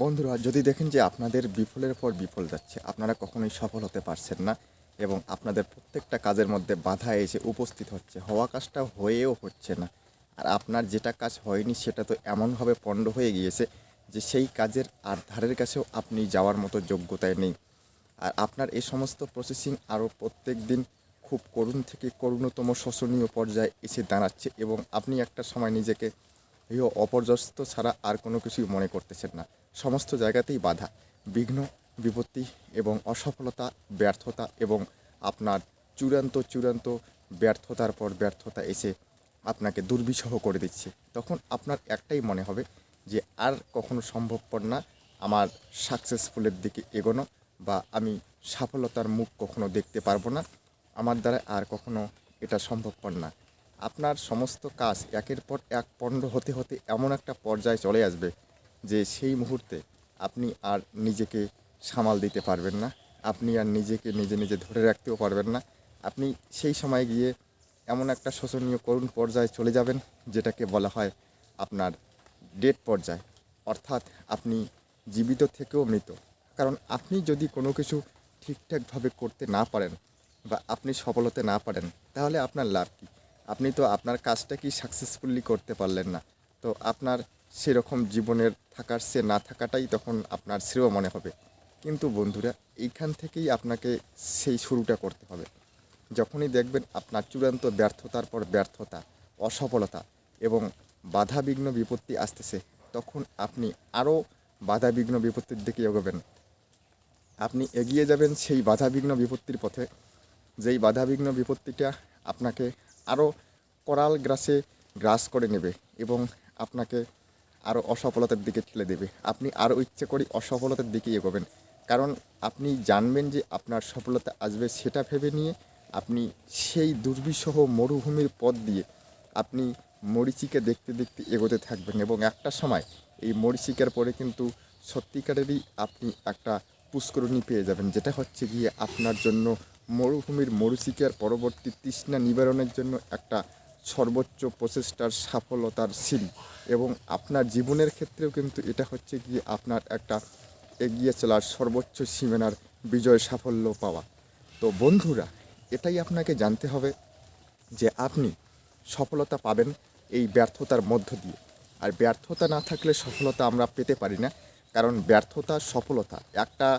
বন্ধুরা যদি দেখেন যে আপনাদের বিফলের পর বিফল যাচ্ছে, আপনারা কখনোই সফল হতে পারছেন না এবং আপনাদের প্রত্যেকটা কাজের মধ্যে বাধা এসে উপস্থিত হচ্ছে, হওয়া কাজটা হয়েও হচ্ছে না। আর আপনার যেটা কাজ হয়নি সেটা তো এমনভাবে পণ্ড হয়ে গিয়েছে যে সেই কাজের আর ধারের কাছেও আপনি যাওয়ার মতো যোগ্যতায় নেই। আর আপনার এই সমস্ত প্রসেসিং আরও প্রত্যেক দিন খুব করুণ থেকে করুণতম শোষণীয় পর্যায়ে এসে দাঁড়াচ্ছে এবং আপনি একটা সময় নিজেকে এই অপর্যস্ত ছাড়া আর কোনো কিছুই মনে করতেছেন না। সমস্ত জায়গাতেই বাধা, বিঘ্ন, বিপত্তি এবং অসফলতা, ব্যর্থতা এবং আপনার চূড়ান্ত ব্যর্থতার পর ব্যর্থতা এসে আপনাকে দুর্বিষহ করে দিচ্ছে। তখন আপনার একটাই মনে হবে যে আর কখনো সম্ভবপর না আমার সাকসেসফুলের দিকে এগোনো, বা আমি সফলতার মুখ কখনো দেখতে পারবো না, আমার দ্বারা আর কখনো এটা সম্ভবপর না। আপনার সমস্ত কাজ একের পর এক পণ্ড হতে হতে এমন একটা পর্যায়ে চলে আসবে যে সেই মুহূর্তে আপনি আর নিজেকে সামাল দিতে পারবেন না, আপনি আর নিজেকে নিজে ধরে রাখতেও পারবেন না। আপনি সেই সময় গিয়ে এমন একটা শোচনীয় করুণ পর্যায়ে চলে যাবেন যেটাকে বলা হয় আপনার ডেড পর্যায়, অর্থাৎ আপনি জীবিত থেকেও মৃত। কারণ আপনি যদি কোনো কিছু ঠিকঠাকভাবে করতে না পারেন বা আপনি সফল হতে না পারেন, তাহলে আপনার লাভ কী? আপনি তো আপনার কাজটা কি সাকসেসফুলি করতে পারলেন না। তো আপনার সেরকম জীবনের থাকার চেয়ে না থাকাটাই তখন আপনার শ্রেয় মনে হবে। কিন্তু বন্ধুরা, এইখান থেকেই আপনাকে সেই শুরুটা করতে হবে। যখনই দেখবেন আপনার চূড়ান্ত ব্যর্থতার পর ব্যর্থতা, অসফলতা এবং বাধাবিঘ্ন বিপত্তি আসতেছে, তখন আপনি আরও বাধাবিঘ্ন বিপত্তির দিকে এগোবেন। আপনি এগিয়ে যাবেন সেই বাধাবিঘ্ন বিপত্তির পথে, যেই বাধাবিঘ্ন বিপত্তিটা আপনাকে আরও করাল গ্রাস করে নেবে এবং আপনাকে আরও অসফলতার দিকে ঠেলে দেবে। আপনি আরও ইচ্ছে করে অসফলতার দিকে এগোবেন, কারণ আপনি জানবেন যে আপনার সফলতা আসবে, সেটা ভেবে নিয়ে আপনি সেই দুর্বিষহ মরুভূমির পথ দিয়ে আপনি মরীচিকা দেখতে দেখতে এগোতে থাকবেন এবং একটা সময় এই মরীচিকার পরে কিন্তু সত্যিকারেরই আপনি একটা পুষ্করণী পেয়ে যাবেন, যেটা হচ্ছে গিয়ে আপনার জন্য মরুভূমির মরীচিকার পরবর্তী তৃষ্ণা নিবারণের জন্য একটা সর্বোচ্চ প্রচেষ্টার সফলতার সিঁড়ি। এবং আপনার জীবনের ক্ষেত্রেও কিন্তু এটা হচ্ছে গিয়ে আপনার একটা এগিয়ে চলার সর্বোচ্চ সীমানার বিজয় সাফল্য পাওয়া। তো বন্ধুরা, এটাই আপনাকে জানতে হবে যে আপনি সফলতা পাবেন এই ব্যর্থতার মধ্য দিয়ে। আর ব্যর্থতা না থাকলে সফলতা আমরা পেতে পারি না, কারণ ব্যর্থতা সফলতা একটা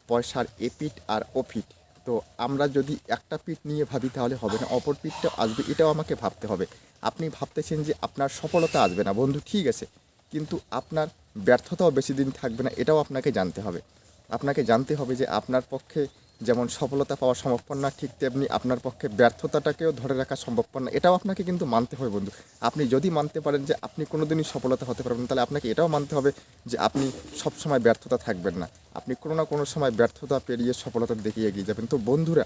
পয়সার এপিঠ আর ওপিঠ। তো আমরা যদি একটা পিঠ নিয়ে ভাবি তাহলে হবে না, অপর পিঠটা আসবে, এটাও আমাকে ভাবতে হবে। আপনি ভাবতেছেন যে আপনার সফলতা আসবে না, বন্ধু ঠিক আছে, কিন্তু আপনার ব্যর্থতাও বেশি দিন থাকবে না, এটাও আপনাকে জানতে হবে। আপনাকে জানতে হবে যে আপনার পক্ষে যেমন সফলতা পাওয়া সম্ভবপর না, ঠিক তেমনি আপনার পক্ষে ব্যর্থতাটাকেও ধরে রাখা সম্ভবপর না, এটাও আপনাকে কিন্তু মানতে হবে বন্ধু। আপনি যদি মানতে পারেন যে আপনি কোনো দিনই সফলতা হতে পারবেন, তাহলে আপনাকে এটাও মানতে হবে যে আপনি সবসময় ব্যর্থতা থাকবেন না, আপনি কোনো না কোনো সময় ব্যর্থতা পেরিয়ে সফলতার দিকে এগিয়ে যাবেন। তো বন্ধুরা,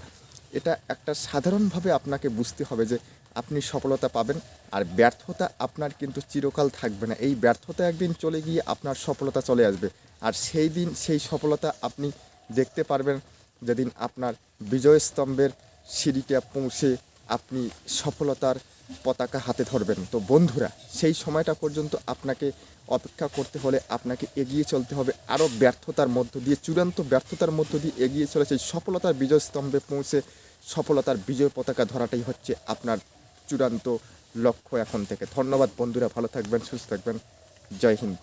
এটা একটা সাধারণভাবে আপনাকে বুঝতে হবে যে আপনি সফলতা পাবেন, আর ব্যর্থতা আপনার কিন্তু চিরকাল থাকবে না। এই ব্যর্থতা একদিন চলে গিয়ে আপনার সফলতা চলে আসবে, আর সেই দিন সেই সফলতা আপনি দেখতে পারবেন যেদিন আপনার বিজয়স্তম্ভের সিঁড়িটা পৌঁছে আপনি সফলতার পতাকা হাতে ধরবেন। তো বন্ধুরা, সেই সময়টা পর্যন্ত আপনাকে অপেক্ষা করতে হলে আপনাকে এগিয়ে চলতে হবে আরও ব্যর্থতার মধ্য দিয়ে, চূড়ান্ত ব্যর্থতার মধ্য দিয়ে এগিয়ে চলে সেই সফলতার বিজয়স্তম্ভে পৌঁছে সফলতার বিজয় পতাকা ধরাটাই হচ্ছে আপনার চূড়ান্ত লক্ষ্য এখন থেকে। ধন্যবাদ বন্ধুরা, ভালো থাকবেন, সুস্থ থাকবেন, জয় হিন্দ।